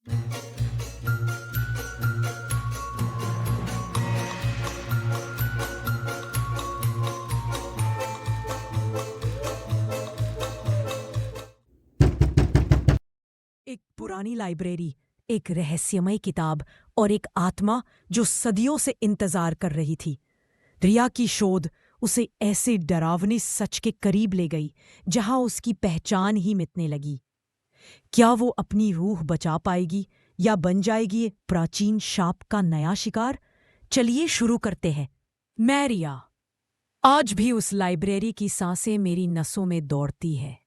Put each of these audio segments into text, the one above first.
एक पुरानी लाइब्रेरी, एक रहस्यमय किताब और एक आत्मा जो सदियों से इंतजार कर रही थी। रिया की शोध उसे ऐसे डरावने सच के करीब ले गई जहां उसकी पहचान ही मिटने लगी। क्या वो अपनी रूह बचा पाएगी या बन जाएगी प्राचीन शाप का नया शिकार? चलिए शुरू करते हैं। मैं रिया। आज भी उस लाइब्रेरी की सांसें मेरी नसों में दौड़ती है।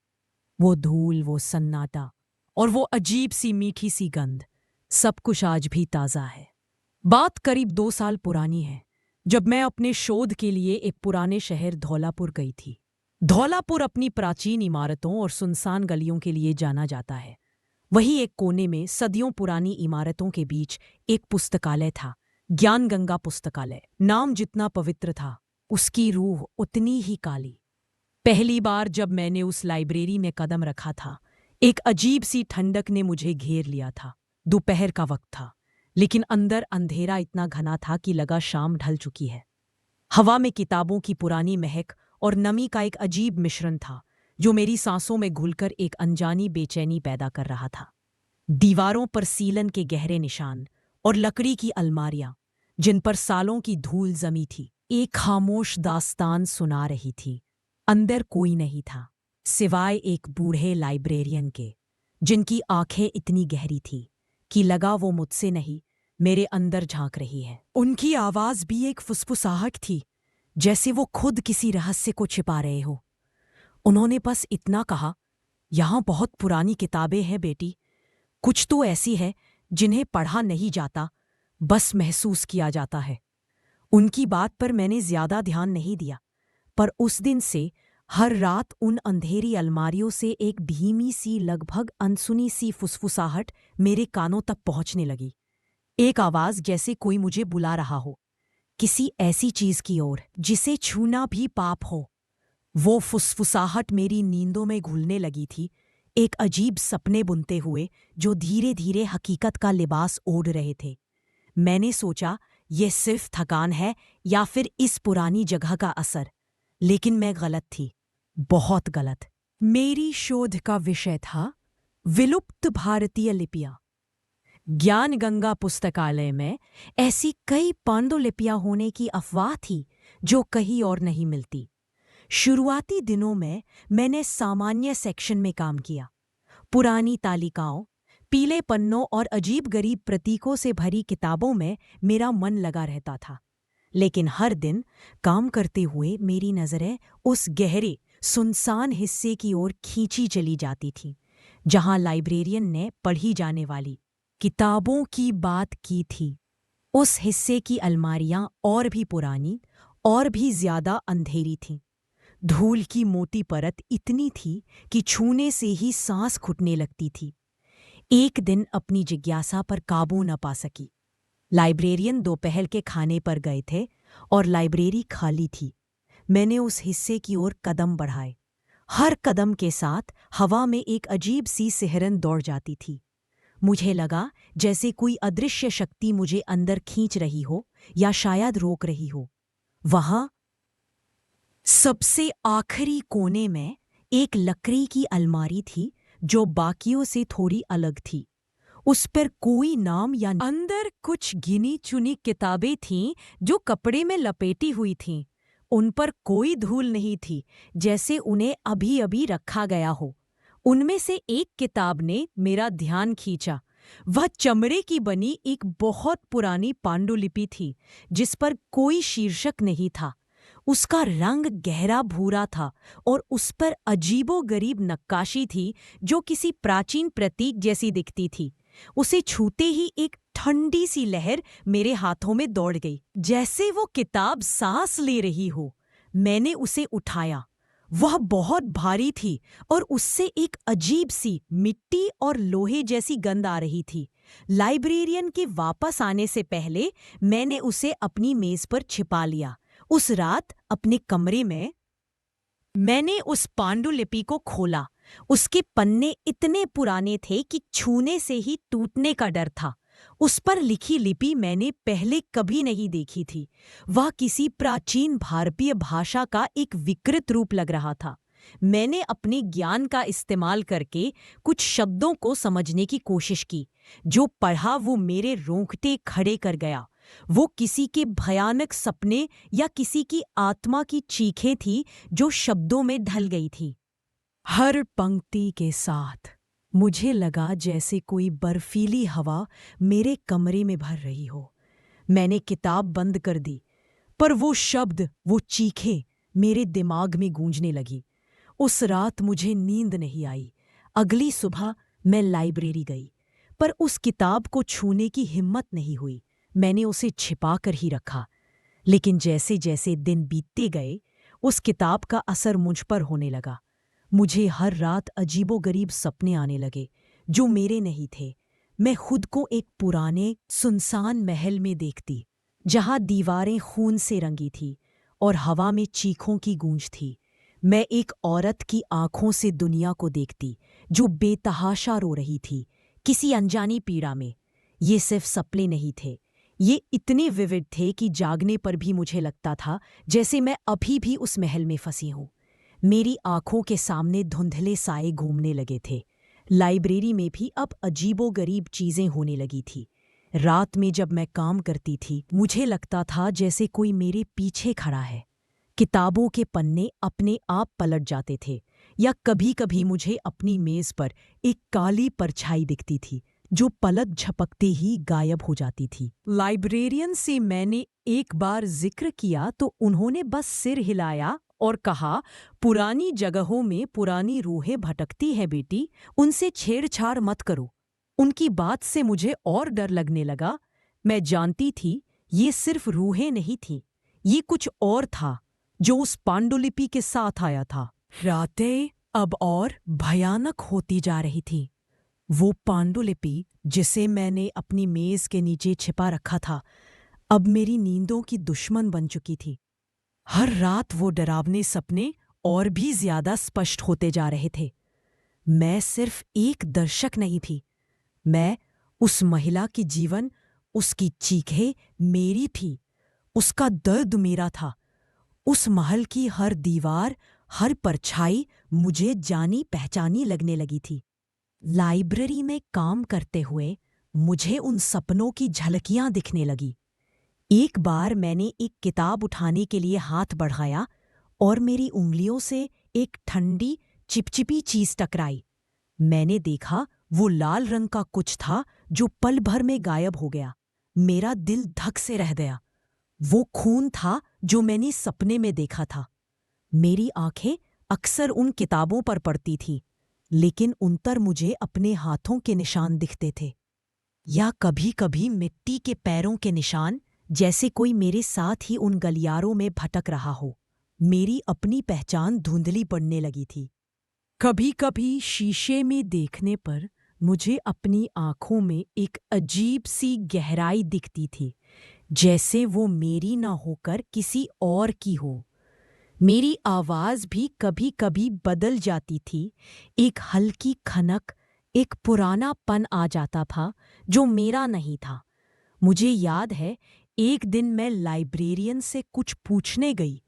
वो धूल, वो सन्नाटा और वो अजीब सी मीठी सी गंध, सब कुछ आज भी ताज़ा है। बात करीब 2 साल पुरानी है, जब मैं अपने शोध के लिए एक पुराने शहर धौलापुर गई थी। धौलापुर अपनी प्राचीन इमारतों और सुनसान गलियों के लिए जाना जाता है। वहीं एक कोने में सदियों पुरानी इमारतों के बीच एक पुस्तकालय था, ज्ञान गंगा पुस्तकालय। नाम जितना पवित्र था, उसकी रूह उतनी ही काली। पहली बार जब मैंने उस लाइब्रेरी में कदम रखा था, एक अजीब सी ठंडक ने मुझे घेर लिया था। दोपहर का वक्त था, लेकिन अंदर अंधेरा इतना घना था कि लगा शाम ढल चुकी है। हवा में किताबों की पुरानी महक और नमी का एक अजीब मिश्रण था, जो मेरी सांसों में घुलकर एक अनजानी बेचैनी पैदा कर रहा था। दीवारों पर सीलन के गहरे निशान और लकड़ी की अलमारियां, जिन पर सालों की धूल जमी थी, एक खामोश दास्तान सुना रही थी। अंदर कोई नहीं था, सिवाय एक बूढ़े लाइब्रेरियन के, जिनकी आंखें इतनी गहरी थी कि लगा वो मुझसे नहीं, मेरे अंदर झांक रही है। उनकी आवाज भी एक फुसफुसाहट थी, जैसे वो खुद किसी रहस्य को छिपा रहे हो। उन्होंने बस इतना कहा, "यहां बहुत पुरानी किताबें हैं बेटी। कुछ तो ऐसी है जिन्हें पढ़ा नहीं जाता, बस महसूस किया जाता है।" उनकी बात पर मैंने ज्यादा ध्यान नहीं दिया, पर उस दिन से हर रात उन अंधेरी अलमारियों से एक धीमी सी, लगभग अनसुनी सी फुसफुसाहट मेरे कानों तक पहुंचने लगी। एक आवाज जैसे कोई मुझे बुला रहा हो, किसी ऐसी चीज की ओर जिसे छूना भी पाप हो। वो फुसफुसाहट मेरी नींदों में घुलने लगी थी, एक अजीब सपने बुनते हुए जो धीरे धीरे हकीकत का लिबास ओढ़ रहे थे। मैंने सोचा ये सिर्फ थकान है या फिर इस पुरानी जगह का असर, लेकिन मैं गलत थी, बहुत गलत। मेरी शोध का विषय था विलुप्त भारतीय लिपियां। ज्ञान गंगा पुस्तकालय में ऐसी कई पांडुलिपियां होने की अफवाह थी जो कहीं और नहीं मिलती। शुरुआती दिनों में मैंने सामान्य सेक्शन में काम किया। पुरानी तालिकाओं, पीले पन्नों और अजीब-गरीब प्रतीकों से भरी किताबों में मेरा मन लगा रहता था। लेकिन हर दिन काम करते हुए मेरी नज़रें उस गहरे, सुनसान हिस्से की ओर खींची चली जाती थीं, जहां लाइब्रेरियन ने पढ़ी जाने वाली किताबों की बात की थी। उस हिस्से की अलमारियां और भी पुरानी और भी ज्यादा अंधेरी थीं। धूल की मोटी परत इतनी थी कि छूने से ही सांस घुटने लगती थी। एक दिन अपनी जिज्ञासा पर काबू न पा सकी। लाइब्रेरियन दोपहर के खाने पर गए थे और लाइब्रेरी खाली थी। मैंने उस हिस्से की ओर कदम बढ़ाए। हर कदम के साथ हवा में एक अजीब सी सिहरन दौड़ जाती थी। मुझे लगा जैसे कोई अदृश्य शक्ति मुझे अंदर खींच रही हो या शायद रोक रही हो। वहां सबसे आखिरी कोने में एक लकड़ी की अलमारी थी जो बाकियों से थोड़ी अलग थी। उस पर कोई नाम या अंदर कुछ गिनी चुनी किताबें थीं जो कपड़े में लपेटी हुई थीं। उन पर कोई धूल नहीं थी, जैसे उन्हें अभी अभी रखा गया हो। उनमें से एक किताब ने मेरा ध्यान खींचा। वह चमड़े की बनी एक बहुत पुरानी पांडुलिपि थी, जिस पर कोई शीर्षक नहीं था। उसका रंग गहरा भूरा था और उस पर अजीबोगरीब नक्काशी थी जो किसी प्राचीन प्रतीक जैसी दिखती थी। उसे छूते ही एक ठंडी सी लहर मेरे हाथों में दौड़ गई, जैसे वो किताब सांस ले रही हो। मैंने उसे उठाया। वह बहुत भारी थी और उससे एक अजीब सी मिट्टी और लोहे जैसी गंध आ रही थी। लाइब्रेरियन के वापस आने से पहले मैंने उसे अपनी मेज पर छिपा लिया। उस रात अपने कमरे में मैंने उस पांडुलिपि को खोला उसके पन्ने इतने पुराने थे कि छूने से ही टूटने का डर था। उस पर लिखी लिपि मैंने पहले कभी नहीं देखी थी। वह किसी प्राचीन भारतीय भाषा का एक विकृत रूप लग रहा था। मैंने अपने ज्ञान का इस्तेमाल करके कुछ शब्दों को समझने की कोशिश की। जो पढ़ा वो मेरे रोंगटे खड़े कर गया। वो किसी के भयानक सपने या किसी की आत्मा की चीखें थी जो शब्दों में ढल गई थी। हर पंक्ति के साथ मुझे लगा जैसे कोई बर्फीली हवा मेरे कमरे में भर रही हो। मैंने किताब बंद कर दी, पर वो शब्द, वो चीखें मेरे दिमाग में गूंजने लगी। उस रात मुझे नींद नहीं आई। अगली सुबह मैं लाइब्रेरी गई, पर उस किताब को छूने की हिम्मत नहीं हुई। मैंने उसे छिपा कर ही रखा। लेकिन जैसे जैसे दिन बीतते गए, उस किताब का असर मुझ पर होने लगा। मुझे हर रात अजीबोगरीब सपने आने लगे जो मेरे नहीं थे। मैं खुद को एक पुराने सुनसान महल में देखती, जहां दीवारें खून से रंगी थी और हवा में चीखों की गूंज थी। मैं एक औरत की आंखों से दुनिया को देखती जो बेतहाशा रो रही थी, किसी अनजानी पीड़ा में। ये सिर्फ सपने नहीं थे, ये इतने विविड थे कि जागने पर भी मुझे लगता था जैसे मैं अभी भी उस महल में फंसी हूं। मेरी आंखों के सामने धुंधले साए घूमने लगे थे। लाइब्रेरी में भी अब अजीबोगरीब चीजें होने लगी थी। रात में जब मैं काम करती थी, मुझे लगता था जैसे कोई मेरे पीछे खड़ा है। किताबों के पन्ने अपने आप पलट जाते थे, या कभी-कभी मुझे अपनी मेज पर एक काली परछाई दिखती थी जो पलक झपकते ही गायब हो जाती थी। लाइब्रेरियन से मैंने एक बार जिक्र किया तो उन्होंने बस सिर हिलाया और कहा, पुरानी जगहों में पुरानी रूहें भटकती हैं बेटी, उनसे छेड़छाड़ मत करो। उनकी बात से मुझे और डर लगने लगा। मैं जानती थी ये सिर्फ रूहें नहीं थीं, ये कुछ और था जो उस पांडुलिपि के साथ आया था। रातें अब और भयानक होती जा रही थी। वो पांडुलिपि जिसे मैंने अपनी मेज के नीचे छिपा रखा था, अब मेरी नींदों की दुश्मन बन चुकी थी। हर रात वो डरावने सपने और भी ज्यादा स्पष्ट होते जा रहे थे। मैं सिर्फ एक दर्शक नहीं थी, मैं उस महिला की जीवन, उसकी चीखें मेरी थी, उसका दर्द मेरा था। उस महल की हर दीवार, हर परछाई मुझे जानी पहचानी लगने लगी थी। लाइब्रेरी में काम करते हुए मुझे उन सपनों की झलकियां दिखने लगी। एक बार मैंने एक किताब उठाने के लिए हाथ बढ़ाया और मेरी उंगलियों से एक ठंडी चिपचिपी चीज टकराई। मैंने देखा वो लाल रंग का कुछ था जो पल भर में गायब हो गया। मेरा दिल धक से रह गया। वो खून था जो मैंने सपने में देखा था। मेरी आंखें अक्सर उन किताबों पर पड़ती थीं, लेकिन उन पर मुझे अपने हाथों के निशान दिखते थे, या कभी-कभी मिट्टी के पैरों के निशान, जैसे कोई मेरे साथ ही उन गलियारों में भटक रहा हो। मेरी अपनी पहचान धुंधली पड़ने लगी थी। कभी-कभी शीशे में देखने पर मुझे अपनी आंखों में एक अजीब सी गहराई दिखती थी, जैसे वो मेरी ना होकर किसी और की हो। मेरी आवाज भी कभी-कभी बदल जाती थी। एक हल्की खनक, एक पुरानापन आ जाता था जो मेरा नहीं था। मुझे याद है, एक दिन मैं लाइब्रेरियन से कुछ पूछने गई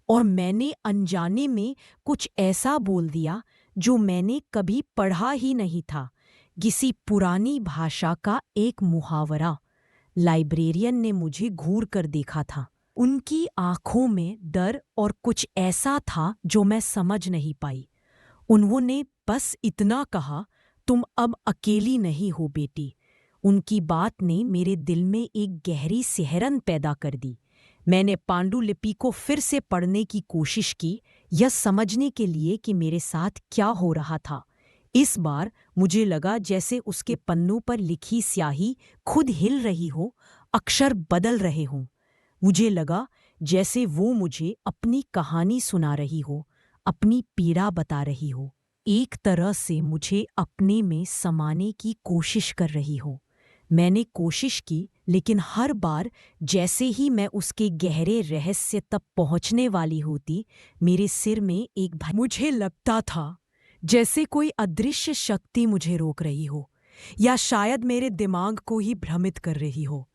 और मैंने अनजाने में कुछ ऐसा बोल दिया जो मैंने कभी पढ़ा ही नहीं था, किसी पुरानी भाषा का एक मुहावरा। लाइब्रेरियन ने मुझे घूर कर देखा था। उनकी आंखों में डर और कुछ ऐसा था जो मैं समझ नहीं पाई। उन्होंने बस इतना कहा, तुम अब अकेली नहीं हो बेटी। उनकी बात ने मेरे दिल में एक गहरी सिहरन पैदा कर दी। मैंने पांडुलिपि को फिर से पढ़ने की कोशिश की, यह समझने के लिए कि मेरे साथ क्या हो रहा था। इस बार मुझे लगा जैसे उसके पन्नों पर लिखी स्याही खुद हिल रही हो, अक्षर बदल रहे हों। मुझे लगा जैसे वो मुझे अपनी कहानी सुना रही हो, अपनी पीड़ा बता रही हो, एक तरह से मुझे अपने में समाने की कोशिश कर रही हो। मैंने कोशिश की, लेकिन हर बार जैसे ही मैं उसके गहरे रहस्य तक पहुंचने वाली होती, मेरे सिर में एक भय। मुझे लगता था जैसे कोई अदृश्य शक्ति मुझे रोक रही हो, या शायद मेरे दिमाग को ही भ्रमित कर रही हो।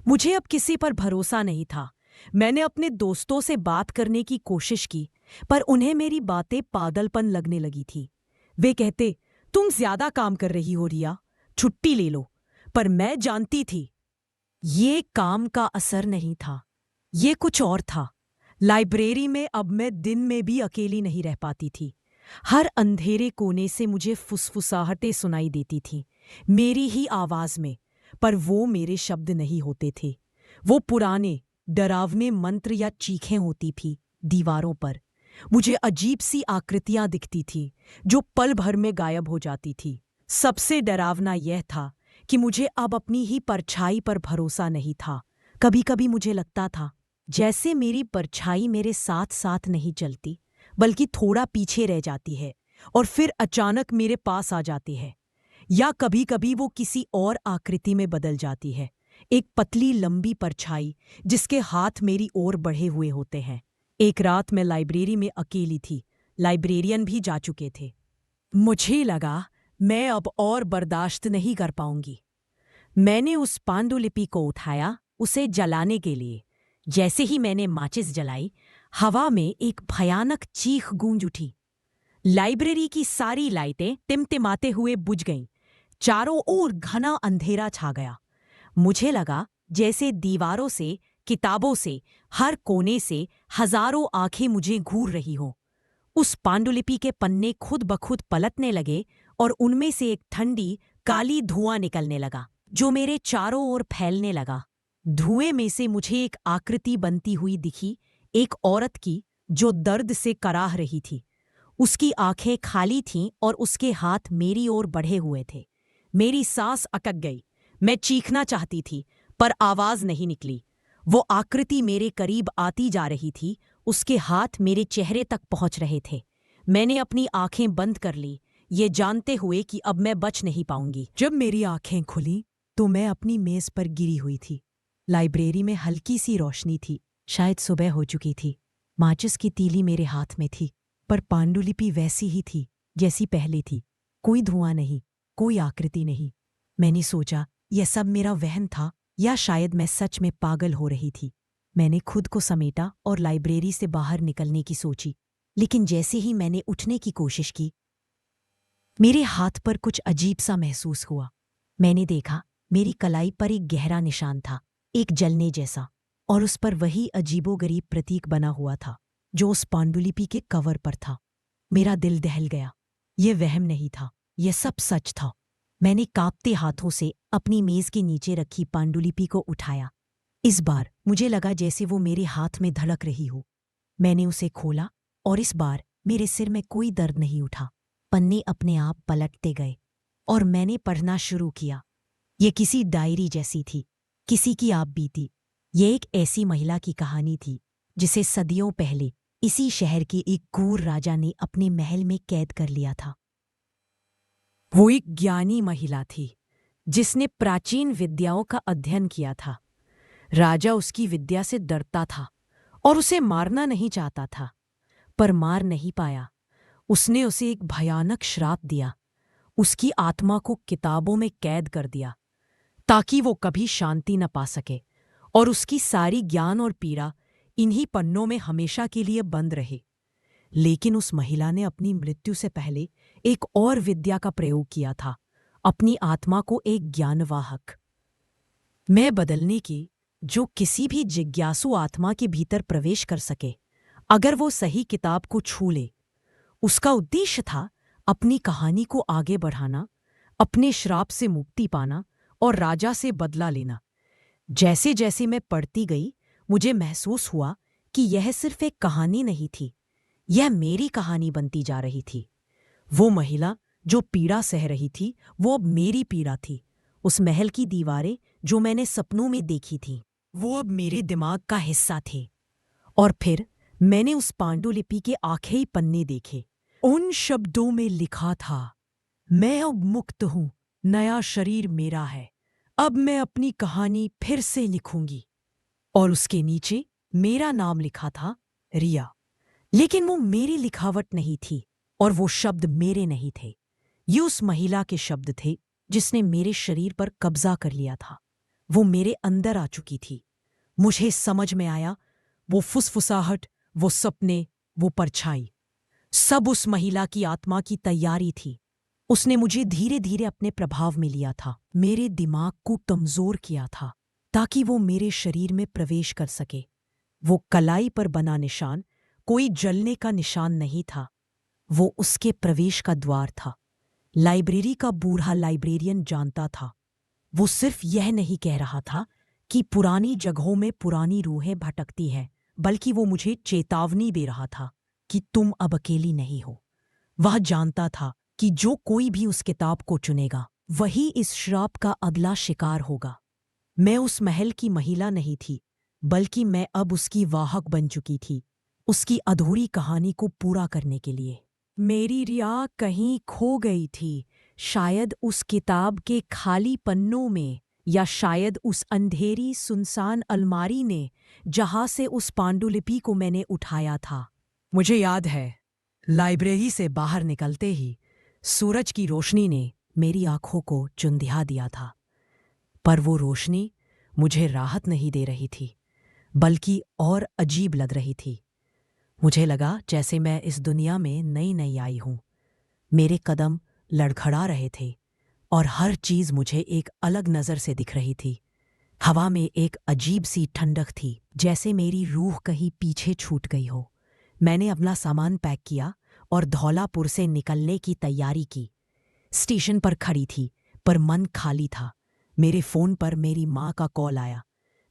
मुझे अब किसी पर भरोसा नहीं था। मैंने अपने दोस्तों से बात करने की कोशिश की, पर उन्हें मेरी बातें पागलपन लगने लगी थी। वे कहते, तुम ज्यादा काम कर रही हो रिया, छुट्टी ले लो। पर मैं जानती थी ये काम का असर नहीं था, ये कुछ और था। लाइब्रेरी में अब मैं दिन में भी अकेली नहीं रह पाती थी। हर अंधेरे कोने से मुझे फुसफुसाहटें सुनाई देती थीं, मेरी ही आवाज में, पर वो मेरे शब्द नहीं होते थे। वो पुराने डरावने मंत्र या चीखें होती थी दीवारों पर। मुझे अजीब सी आकृतियां दिखती थीं जो पल भर में गायब हो जाती थी। सबसे डरावना यह था कि मुझे अब अपनी ही परछाई पर भरोसा नहीं था। कभी कभी मुझे लगता था जैसे मेरी परछाई मेरे साथ साथ नहीं चलती, बल्कि थोड़ा पीछे रह जाती है और फिर अचानक मेरे पास आ जाती है। या कभी कभी वो किसी और आकृति में बदल जाती है, एक पतली लंबी परछाई जिसके हाथ मेरी ओर बढ़े हुए होते हैं। एक रात मैं लाइब्रेरी में अकेली थी। लाइब्रेरियन भी जा चुके थे। मुझे लगा मैं अब और बर्दाश्त नहीं कर पाऊंगी। मैंने उस पांडुलिपि को उठाया उसे जलाने के लिए। जैसे ही मैंने माचिस जलाई, हवा में एक भयानक चीख गूंज उठी। लाइब्रेरी की सारी लाइटें टिमटिमाते हुए बुझ गईं। चारों ओर घना अंधेरा छा गया। मुझे लगा जैसे दीवारों से, किताबों से, हर कोने से हजारों आंखें मुझे घूर रही हों। उस पांडुलिपि के पन्ने खुद ब खुद पलटने लगे और उनमें से एक ठंडी काली धुआं निकलने लगा जो मेरे चारों ओर फैलने लगा। धुएं में से मुझे एक आकृति बनती हुई दिखी, एक औरत की जो दर्द से कराह रही थी। उसकी आंखें खाली थीं और उसके हाथ मेरी ओर बढ़े हुए थे। मेरी सांस अटक गई। मैं चीखना चाहती थी, पर आवाज नहीं निकली। वो आकृति मेरे करीब आती जा रही थी, उसके हाथ मेरे चेहरे तक पहुंच रहे थे। मैंने अपनी आंखें बंद कर ली, ये जानते हुए कि अब मैं बच नहीं पाऊंगी। जब मेरी आंखें खुली तो मैं अपनी मेज पर गिरी हुई थी। लाइब्रेरी में हल्की सी रोशनी थी, शायद सुबह हो चुकी थी। माचिस की तीली मेरे हाथ में थी, पर पांडुलिपि वैसी ही थी जैसी पहले थी। कोई धुआं नहीं, कोई आकृति नहीं। मैंने सोचा यह सब मेरा वहम था, या शायद मैं सच में पागल हो रही थी। मैंने खुद को समेटा और लाइब्रेरी से बाहर निकलने की सोची, लेकिन जैसे ही मैंने उठने की कोशिश की, मेरे हाथ पर कुछ अजीब सा महसूस हुआ। मैंने देखा मेरी कलाई पर एक गहरा निशान था, एक जलने जैसा, और उस पर वही अजीबोगरीब प्रतीक बना हुआ था जो उस पांडुलिपि के कवर पर था। मेरा दिल दहल गया। यह वहम नहीं था, यह सब सच था। मैंने कांपते हाथों से अपनी मेज के नीचे रखी पांडुलिपि को उठाया। इस बार मुझे लगा जैसे वो मेरे हाथ में धड़क रही हो। मैंने उसे खोला और इस बार मेरे सिर में कोई दर्द नहीं उठा। पन्ने अपने आप पलटते गए और मैंने पढ़ना शुरू किया। ये किसी डायरी जैसी थी, किसी की आप बीती। ये एक ऐसी महिला की कहानी थी जिसे सदियों पहले इसी शहर के एक क्रूर राजा ने अपने महल में कैद कर लिया था। वो एक ज्ञानी महिला थी जिसने प्राचीन विद्याओं का अध्ययन किया था। राजा उसकी विद्या से डरता था और उसे मारना नहीं चाहता था, पर मार नहीं पाया। उसने उसे एक भयानक श्राप दिया, उसकी आत्मा को किताबों में कैद कर दिया ताकि वो कभी शांति न पा सके और उसकी सारी ज्ञान और पीड़ा इन्हीं पन्नों में हमेशा के लिए बंद रहे। लेकिन उस महिला ने अपनी मृत्यु से पहले एक और विद्या का प्रयोग किया था, अपनी आत्मा को एक ज्ञानवाहक मैं बदलने की, जो किसी भी जिज्ञासु आत्मा के भीतर प्रवेश कर सके अगर वो सही किताब को छू ले। उसका उद्देश्य था अपनी कहानी को आगे बढ़ाना, अपने श्राप से मुक्ति पाना और राजा से बदला लेना। जैसे जैसे मैं पढ़ती गई, मुझे महसूस हुआ कि यह सिर्फ एक कहानी नहीं थी, यह मेरी कहानी बनती जा रही थी। वो महिला जो पीड़ा सह रही थी, वो अब मेरी पीड़ा थी। उस महल की दीवारें जो मैंने सपनों में देखी थीं, वो अब मेरे दिमाग का हिस्सा थे। और फिर मैंने उस पांडुलिपि के आखिरी पन्ने देखे। उन शब्दों में लिखा था, मैं अब मुक्त हूं, नया शरीर मेरा है, अब मैं अपनी कहानी फिर से लिखूंगी। और उसके नीचे मेरा नाम लिखा था, रिया। लेकिन वो मेरी लिखावट नहीं थी और वो शब्द मेरे नहीं थे। ये उस महिला के शब्द थे जिसने मेरे शरीर पर कब्जा कर लिया था। वो मेरे अंदर आ चुकी थी। मुझे समझ में आया, वो फुसफुसाहट, वो सपने, वो परछाई, सब उस महिला की आत्मा की तैयारी थी। उसने मुझे धीरे धीरे अपने प्रभाव में लिया था, मेरे दिमाग को कमजोर किया था ताकि वो मेरे शरीर में प्रवेश कर सके। वो कलाई पर बना निशान कोई जलने का निशान नहीं था, वो उसके प्रवेश का द्वार था। लाइब्रेरी का बूढ़ा लाइब्रेरियन जानता था। वो सिर्फ यह नहीं कह रहा था कि पुरानी जगहों में पुरानी रूहें भटकती हैं, बल्कि वो मुझे चेतावनी दे रहा था कि तुम अब अकेली नहीं हो। वह जानता था कि जो कोई भी उस किताब को चुनेगा वही इस श्राप का अगला शिकार होगा। मैं उस महल की महिला नहीं थी, बल्कि मैं अब उसकी वाहक बन चुकी थी, उसकी अधूरी कहानी को पूरा करने के लिए। मेरी रिया कहीं खो गई थी, शायद उस किताब के खाली पन्नों में, या शायद उस अंधेरी सुनसान अलमारी ने जहां से उस पांडुलिपि को मैंने उठाया था। मुझे याद है, लाइब्रेरी से बाहर निकलते ही सूरज की रोशनी ने मेरी आंखों को चुंधिया दिया था, पर वो रोशनी मुझे राहत नहीं दे रही थी, बल्कि और अजीब लग रही थी। मुझे लगा जैसे मैं इस दुनिया में नई नई आई हूं। मेरे कदम लड़खड़ा रहे थे और हर चीज मुझे एक अलग नजर से दिख रही थी। हवा में एक अजीब सी ठंडक थी, जैसे मेरी रूह कहीं पीछे छूट गई हो। मैंने अपना सामान पैक किया और धौलापुर से निकलने की तैयारी की। स्टेशन पर खड़ी थी, पर मन खाली था। मेरे फोन पर मेरी माँ का कॉल आया।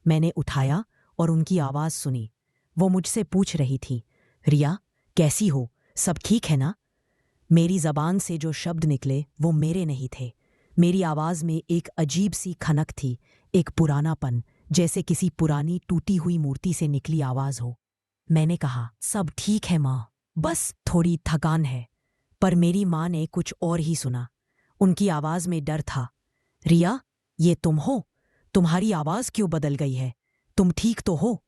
मैंने उठाया और उनकी आवाज सुनी। वो मुझसे पूछ रही थी, रिया कैसी हो, सब ठीक है ना? मेरी जबान से जो शब्द निकले वो मेरे नहीं थे। मेरी आवाज में एक अजीब सी खनक थी, एक पुरानापन, जैसे किसी पुरानी टूटी हुई मूर्ति से निकली आवाज हो। मैंने कहा, सब ठीक है माँ, बस थोड़ी थकान है। पर मेरी माँ ने कुछ और ही सुना। उनकी आवाज में डर था। रिया, ये तुम हो? तुम्हारी आवाज क्यों बदल गई है? तुम ठीक तो हो?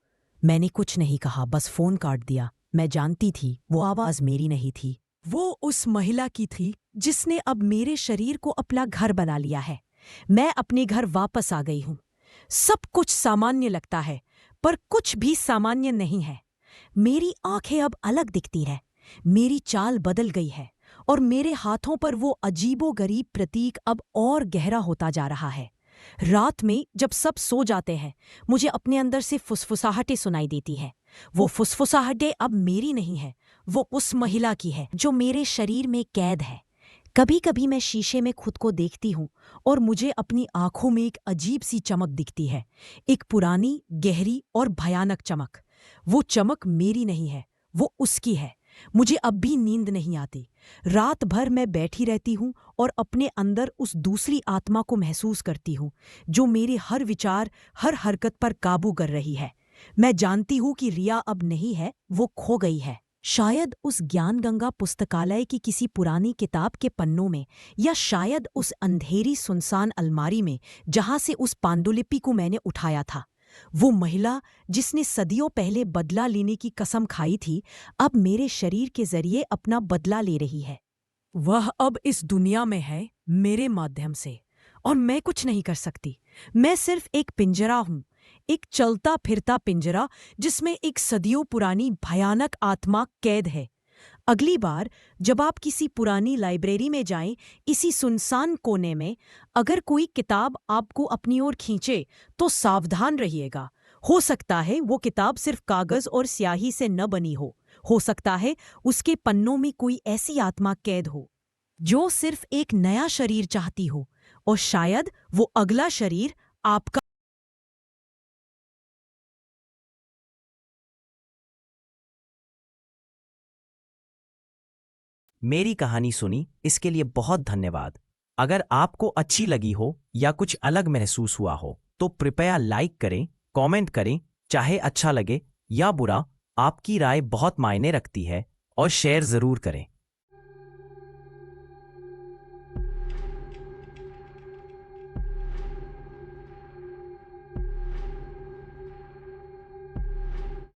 मैंने कुछ नहीं कहा, बस फोन काट दिया। मैं जानती थी वो आवाज मेरी नहीं थी। वो उस महिला की थी जिसने अब मेरे शरीर को अपना घर बना लिया है। मैं अपने घर वापस आ गई हूं। सब कुछ सामान्य लगता है, पर कुछ भी सामान्य नहीं है। मेरी आंखें अब अलग दिखती हैं, मेरी चाल बदल गई है, और मेरे हाथों पर वो अजीबोगरीब प्रतीक अब और गहरा होता जा रहा है। रात में जब सब सो जाते हैं, मुझे अपने अंदर से फुसफुसाहटें सुनाई देती हैं। वो फुसफुसाहटें अब मेरी नहीं है, वो उस महिला की है जो मेरे शरीर में कैद है। कभी कभी मैं शीशे में खुद को देखती हूँ और मुझे अपनी आंखों में एक अजीब सी चमक दिखती है, एक पुरानी, गहरी और भयानक चमक। वो चमक मेरी नहीं है, वो उसकी है। मुझे अब भी नींद नहीं आती। रात भर मैं बैठी रहती हूँ और अपने अंदर उस दूसरी आत्मा को महसूस करती हूँ जो मेरे हर विचार, हर हरकत पर काबू कर रही है। मैं जानती हूँ कि रिया अब नहीं है, वो खो गई है। शायद उस ज्ञान गंगा पुस्तकालय की किसी पुरानी किताब के पन्नों में, या शायद उस अंधेरी सुनसान अलमारी में जहां से उस पांडुलिपि को मैंने उठाया था। वो महिला जिसने सदियों पहले बदला लेने की कसम खाई थी, अब मेरे शरीर के जरिए अपना बदला ले रही है। वह अब इस दुनिया में है मेरे माध्यम से, और मैं कुछ नहीं कर सकती। मैं सिर्फ एक पिंजरा हूं, एक चलता फिरता पिंजरा जिसमें एक सदियों पुरानी भयानक आत्मा कैद है। अगली बार जब आप किसी पुरानी लाइब्रेरी में जाएं, इसी सुनसान कोने में, अगर कोई किताब आपको अपनी ओर खींचे तो सावधान रहिएगा। हो सकता है वो किताब सिर्फ कागज और स्याही से न बनी हो सकता है उसके पन्नों में कोई ऐसी आत्मा कैद हो जो सिर्फ एक नया शरीर चाहती हो, और शायद वो अगला शरीर आपका। मेरी कहानी सुनी इसके लिए बहुत धन्यवाद। अगर आपको अच्छी लगी हो या कुछ अलग महसूस हुआ हो तो कृपया लाइक करें, कमेंट करें, चाहे अच्छा लगे या बुरा, आपकी राय बहुत मायने रखती है, और शेयर जरूर करें।